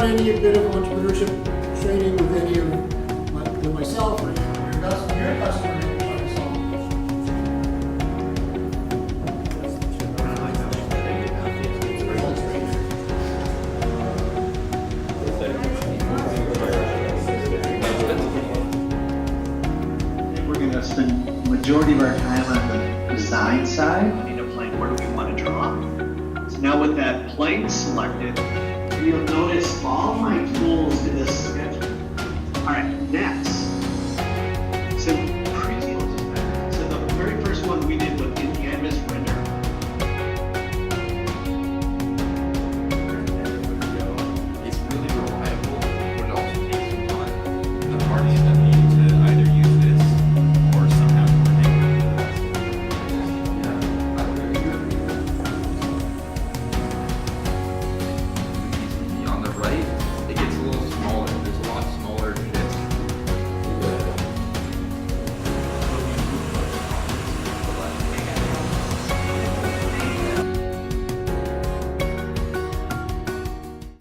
done any bit of entrepreneurship training with any of with myself or your customer, We're going to spend the majority of our time on the design side. We need a plane. Where do we want to draw? So now with that plane selected, you'll notice all my tools